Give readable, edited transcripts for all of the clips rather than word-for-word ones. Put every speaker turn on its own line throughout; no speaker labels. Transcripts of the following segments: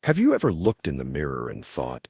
Have you ever looked in the mirror and thought,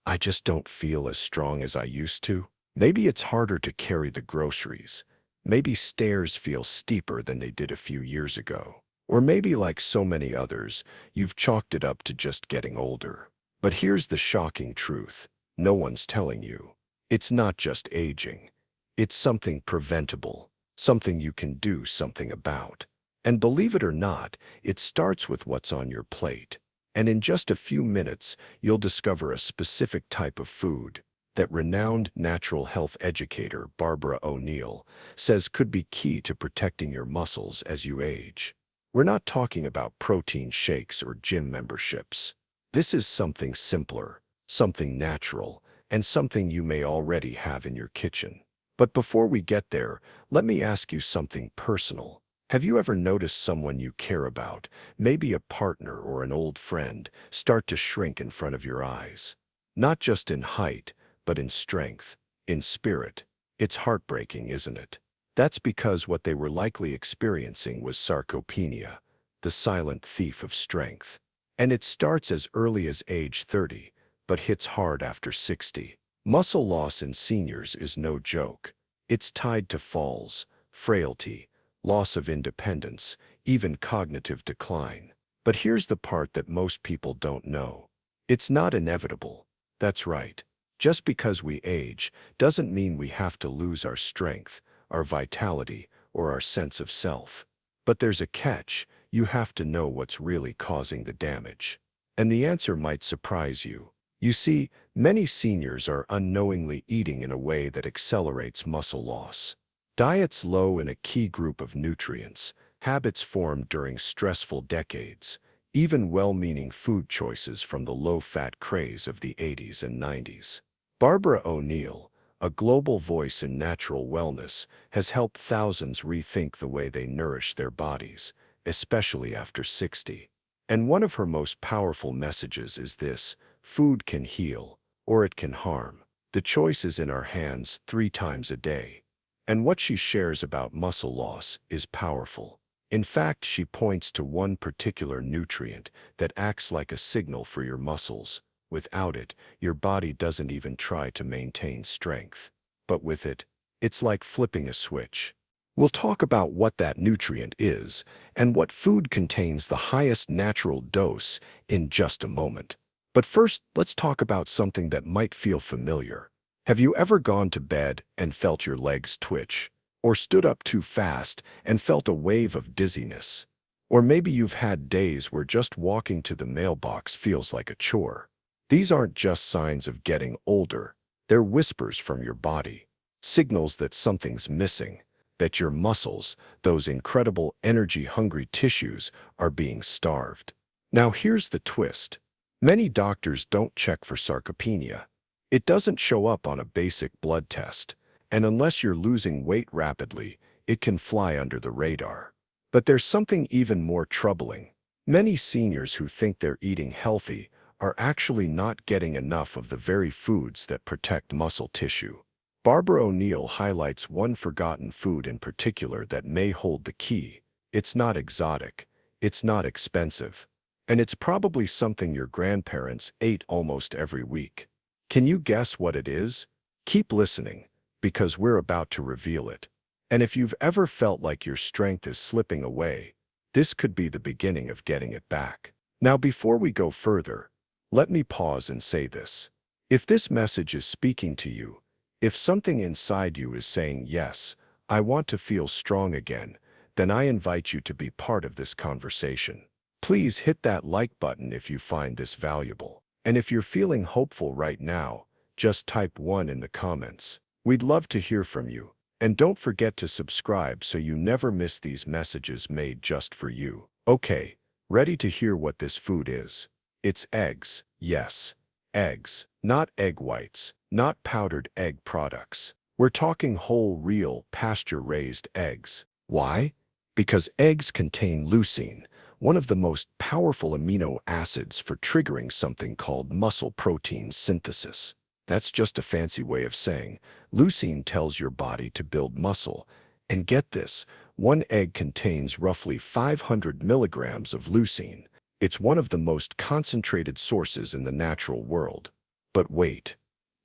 I just don't feel as strong as I used to? Maybe it's harder to carry the groceries. Maybe stairs feel steeper than they did a few years ago. Or maybe, like so many others, you've chalked it up to just getting older. But here's the shocking truth. No one's telling you. It's not just aging. It's something preventable, something you can do something about. And believe it or not, it starts with what's on your plate. And in just a few minutes, you'll discover a specific type of food that renowned natural health educator Barbara O'Neill says could be key to protecting your muscles as you age. We're not talking about protein shakes or gym memberships. This is something simpler, something natural, and something you may already have in your kitchen. But before we get there, let me ask you something personal. Have you ever noticed someone you care about, maybe a partner or an old friend, start to shrink in front of your eyes? Not just in height, but in strength, in spirit. It's heartbreaking, isn't it? That's because what they were likely experiencing was sarcopenia, the silent thief of strength. And it starts as early as age 30, but hits hard after 60. Muscle loss in seniors is no joke. It's tied to falls, frailty, loss of independence, even cognitive decline. But here's the part that most people don't know. It's not inevitable. That's right. Just because we age doesn't mean we have to lose our strength, our vitality, or our sense of self. But there's a catch. You have to know what's really causing the damage. And the answer might surprise you. You see, many seniors are unknowingly eating in a way that accelerates muscle loss. Diets low in a key group of nutrients, habits formed during stressful decades, even well-meaning food choices from the low-fat craze of the 80s and 90s. Barbara O'Neill, a global voice in natural wellness, has helped thousands rethink the way they nourish their bodies, especially after 60. And one of her most powerful messages is this: food can heal, or it can harm. The choice is in our hands 3 times a day. And what she shares about muscle loss is powerful. In fact, she points to one particular nutrient that acts like a signal for your muscles. Without it, your body doesn't even try to maintain strength. But with it, it's like flipping a switch. We'll talk about what that nutrient is and what food contains the highest natural dose in just a moment. But first, let's talk about something that might feel familiar. Have you ever gone to bed and felt your legs twitch? Or stood up too fast and felt a wave of dizziness? Or maybe you've had days where just walking to the mailbox feels like a chore. These aren't just signs of getting older. They're whispers from your body, signals that something's missing, that your muscles, those incredible energy-hungry tissues, are being starved. Now here's the twist. Many doctors don't check for sarcopenia. It doesn't show up on a basic blood test, and unless you're losing weight rapidly, it can fly under the radar. But there's something even more troubling. Many seniors who think they're eating healthy are actually not getting enough of the very foods that protect muscle tissue. Barbara O'Neill highlights one forgotten food in particular that may hold the key. It's not exotic, it's not expensive, and it's probably something your grandparents ate almost every week. Can you guess what it is? Keep listening, because we're about to reveal it. And if you've ever felt like your strength is slipping away, this could be the beginning of getting it back. Now, before we go further, let me pause and say this. If this message is speaking to you, if something inside you is saying, yes, I want to feel strong again, then I invite you to be part of this conversation. Please hit that like button if you find this valuable. And if you're feeling hopeful right now, just type 1 in the comments. We'd love to hear from you. And don't forget to subscribe so you never miss these messages made just for you. Okay, ready to hear what this food is? It's eggs. Yes, eggs. Not egg whites, not powdered egg products. We're talking whole, real, pasture-raised eggs. Why? Because eggs contain leucine, one of the most powerful amino acids for triggering something called muscle protein synthesis. That's just a fancy way of saying leucine tells your body to build muscle. And get this, one egg contains roughly 500 milligrams of leucine. It's one of the most concentrated sources in the natural world. But wait,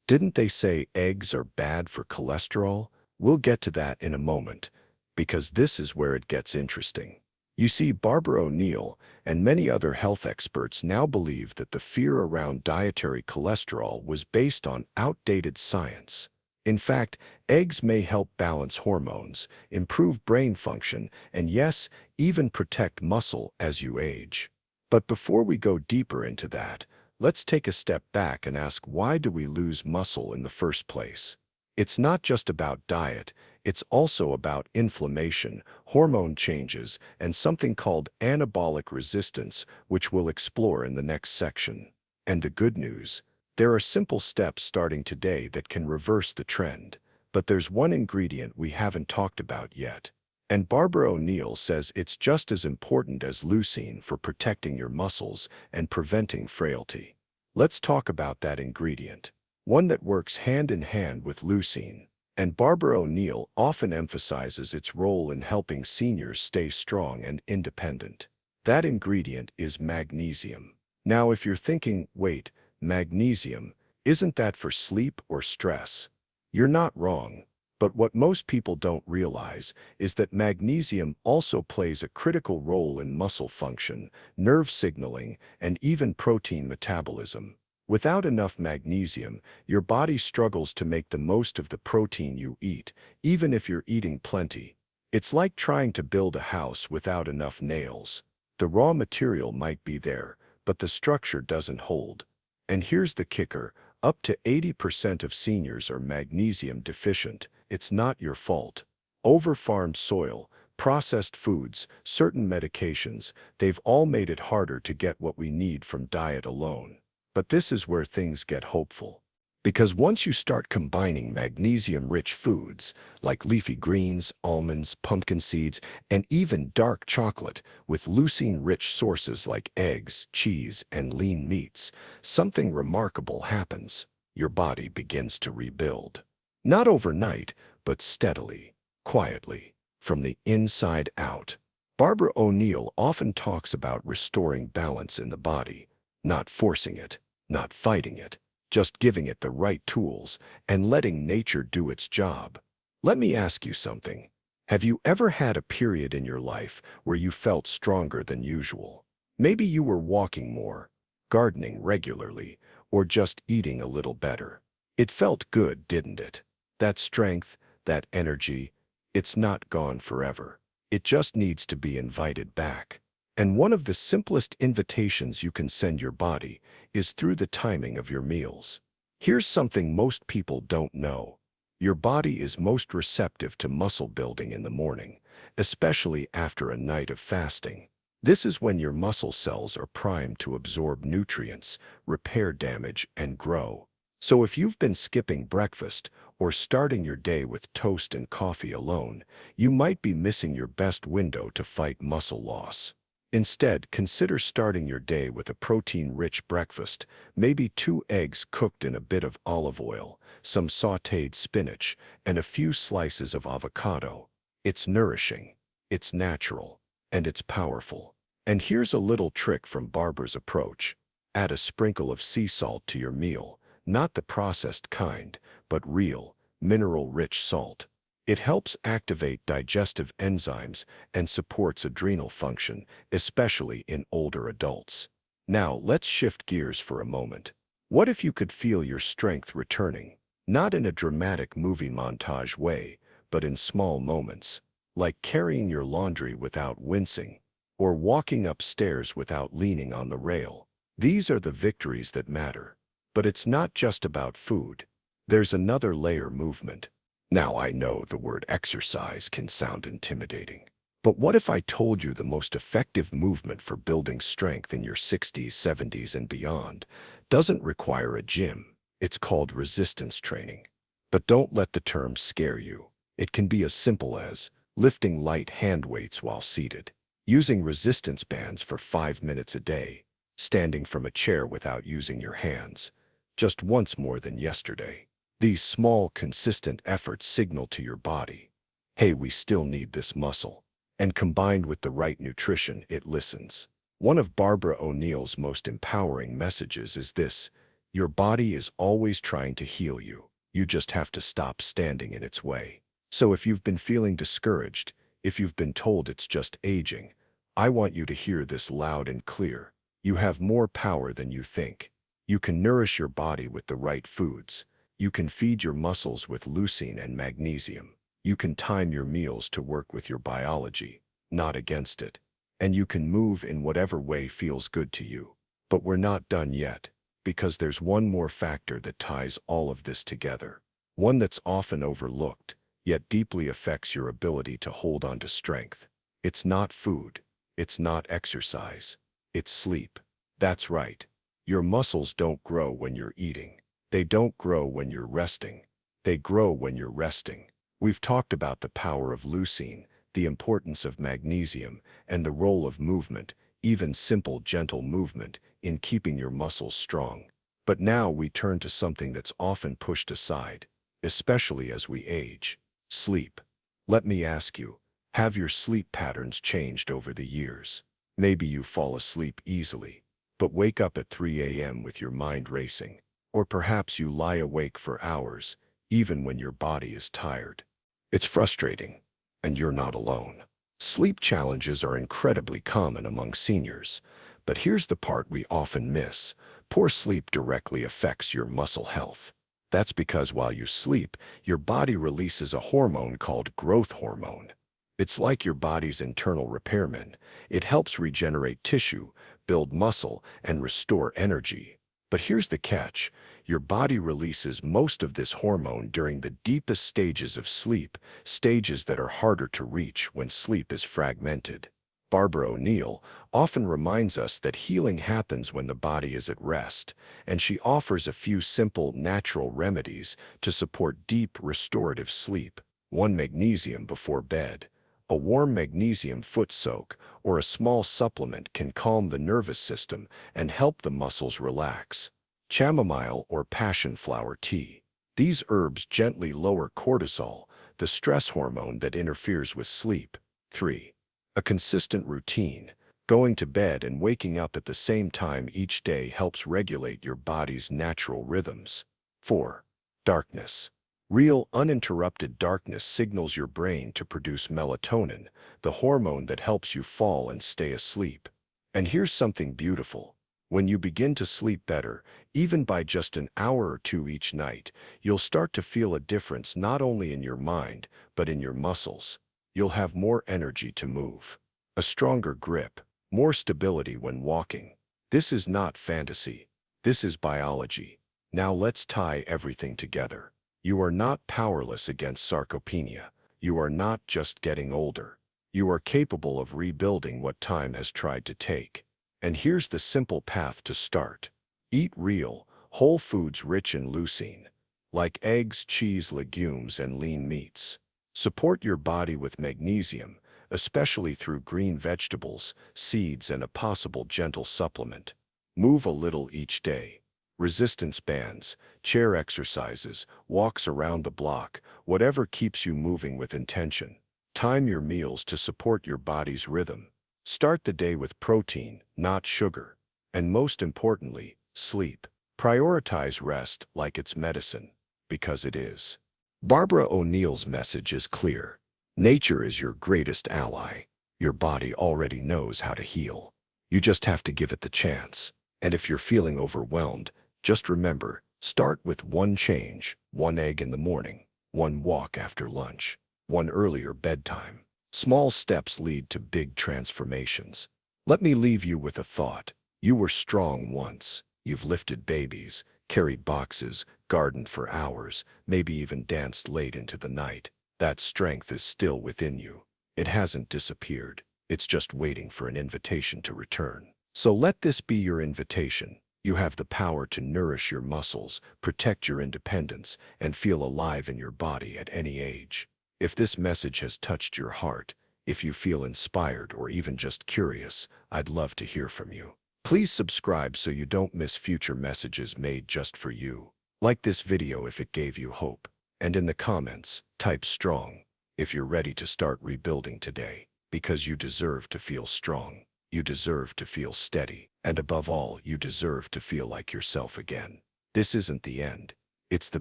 didn't they say eggs are bad for cholesterol? We'll get to that in a moment, because this is where it gets interesting. You see, Barbara O'Neill and many other health experts now believe that the fear around dietary cholesterol was based on outdated science. In fact, eggs may help balance hormones, improve brain function, and yes, even protect muscle as you age. But before we go deeper into that, let's take a step back and ask, why do we lose muscle in the first place? It's not just about diet, it's also about inflammation, hormone changes, and something called anabolic resistance, which we'll explore in the next section. And the good news, there are simple steps starting today that can reverse the trend. But there's one ingredient we haven't talked about yet. And Barbara O'Neill says it's just as important as leucine for protecting your muscles and preventing frailty. Let's talk about that ingredient, one that works hand in hand with leucine. And Barbara O'Neill often emphasizes its role in helping seniors stay strong and independent. That ingredient is magnesium. Now, if you're thinking, wait, magnesium, isn't that for sleep or stress? You're not wrong. But what most people don't realize is that magnesium also plays a critical role in muscle function, nerve signaling, and even protein metabolism. Without enough magnesium, your body struggles to make the most of the protein you eat, even if you're eating plenty. It's like trying to build a house without enough nails. The raw material might be there, but the structure doesn't hold. And here's the kicker, up to 80% of seniors are magnesium deficient. It's not your fault. Over-farmed soil, processed foods, certain medications, they've all made it harder to get what we need from diet alone. But this is where things get hopeful. Because once you start combining magnesium-rich foods, like leafy greens, almonds, pumpkin seeds, and even dark chocolate, with leucine-rich sources like eggs, cheese, and lean meats, something remarkable happens. Your body begins to rebuild. Not overnight, but steadily, quietly, from the inside out. Barbara O'Neill often talks about restoring balance in the body, not forcing it, not fighting it, just giving it the right tools and letting nature do its job. Let me ask you something. Have you ever had a period in your life where you felt stronger than usual? Maybe you were walking more, gardening regularly, or just eating a little better. It felt good, didn't it? That strength, that energy, it's not gone forever. It just needs to be invited back. And one of the simplest invitations you can send your body is through the timing of your meals. Here's something most people don't know. Your body is most receptive to muscle building in the morning, especially after a night of fasting. This is when your muscle cells are primed to absorb nutrients, repair damage, and grow. So if you've been skipping breakfast or starting your day with toast and coffee alone, you might be missing your best window to fight muscle loss. Instead, consider starting your day with a protein-rich breakfast, maybe 2 eggs cooked in a bit of olive oil, some sautéed spinach, and a few slices of avocado. It's nourishing, it's natural, and it's powerful. And here's a little trick from Barbara's approach. Add a sprinkle of sea salt to your meal, not the processed kind, but real, mineral-rich salt. It helps activate digestive enzymes and supports adrenal function, especially in older adults. Now, let's shift gears for a moment. What if you could feel your strength returning? Not in a dramatic movie montage way, but in small moments, like carrying your laundry without wincing, or walking upstairs without leaning on the rail. These are the victories that matter. But it's not just about food. There's another layer: movement. Now, I know the word exercise can sound intimidating. But what if I told you the most effective movement for building strength in your 60s, 70s, and beyond doesn't require a gym? It's called resistance training. But don't let the term scare you. It can be as simple as lifting light hand weights while seated, using resistance bands for 5 minutes a day, standing from a chair without using your hands, just once more than yesterday. These small, consistent efforts signal to your body, hey, we still need this muscle. And combined with the right nutrition, it listens. One of Barbara O'Neill's most empowering messages is this: your body is always trying to heal you. You just have to stop standing in its way. So if you've been feeling discouraged, if you've been told it's just aging, I want you to hear this loud and clear. You have more power than you think. You can nourish your body with the right foods. You can feed your muscles with leucine and magnesium. You can time your meals to work with your biology, not against it. And you can move in whatever way feels good to you. But we're not done yet, because there's one more factor that ties all of this together. One that's often overlooked, yet deeply affects your ability to hold on to strength. It's not food. It's not exercise. It's sleep. That's right. Your muscles don't grow when you're eating. They don't grow when you're resting. They grow when you're resting. We've talked about the power of leucine, the importance of magnesium, and the role of movement, even simple, gentle movement, in keeping your muscles strong. But now we turn to something that's often pushed aside, especially as we age: sleep. Let me ask you, have your sleep patterns changed over the years? Maybe you fall asleep easily, but wake up at 3 a.m. with your mind racing. Or perhaps you lie awake for hours, even when your body is tired. It's frustrating, and you're not alone. Sleep challenges are incredibly common among seniors, but here's the part we often miss. Poor sleep directly affects your muscle health. That's because while you sleep, your body releases a hormone called growth hormone. It's like your body's internal repairman. It helps regenerate tissue, build muscle, and restore energy. But here's the catch: your body releases most of this hormone during the deepest stages of sleep, stages that are harder to reach when sleep is fragmented. Barbara O'Neill often reminds us that healing happens when the body is at rest, and she offers a few simple, natural remedies to support deep, restorative sleep. 1. Magnesium before bed. A warm magnesium foot soak or a small supplement can calm the nervous system and help the muscles relax. Chamomile or passion flower tea. These herbs gently lower cortisol, the stress hormone that interferes with sleep. 3. A consistent routine. Going to bed and waking up at the same time each day helps regulate your body's natural rhythms. 4. Darkness. Real, uninterrupted darkness signals your brain to produce melatonin, the hormone that helps you fall and stay asleep. And here's something beautiful. When you begin to sleep better, even by just an hour or two each night, you'll start to feel a difference not only in your mind, but in your muscles. You'll have more energy to move, a stronger grip, more stability when walking. This is not fantasy. This is biology. Now let's tie everything together. You are not powerless against sarcopenia. You are not just getting older. You are capable of rebuilding what time has tried to take. And here's the simple path to start. Eat real, whole foods rich in leucine, like eggs, cheese, legumes, and lean meats. Support your body with magnesium, especially through green vegetables, seeds, and a possible gentle supplement. Move a little each day. Resistance bands, chair exercises, walks around the block, whatever keeps you moving with intention. Time your meals to support your body's rhythm. Start the day with protein, not sugar. And most importantly, sleep. Prioritize rest like it's medicine, because it is. Barbara O'Neill's message is clear. Nature is your greatest ally. Your body already knows how to heal. You just have to give it the chance. And if you're feeling overwhelmed, just remember, start with one change: 1 egg in the morning, 1 walk after lunch, 1 earlier bedtime. Small steps lead to big transformations. Let me leave you with a thought. You were strong once. You've lifted babies, carried boxes, gardened for hours, maybe even danced late into the night. That strength is still within you. It hasn't disappeared. It's just waiting for an invitation to return. So let this be your invitation. You have the power to nourish your muscles, protect your independence, and feel alive in your body at any age. If this message has touched your heart, if you feel inspired or even just curious, I'd love to hear from you. Please subscribe so you don't miss future messages made just for you. Like this video if it gave you hope. And in the comments, type strong if you're ready to start rebuilding today, because you deserve to feel strong. You deserve to feel steady. And above all, you deserve to feel like yourself again. This isn't the end. It's the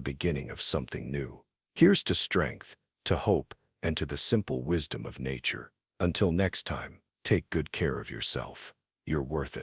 beginning of something new. Here's to strength, to hope, and to the simple wisdom of nature. Until next time, take good care of yourself. You're worth it.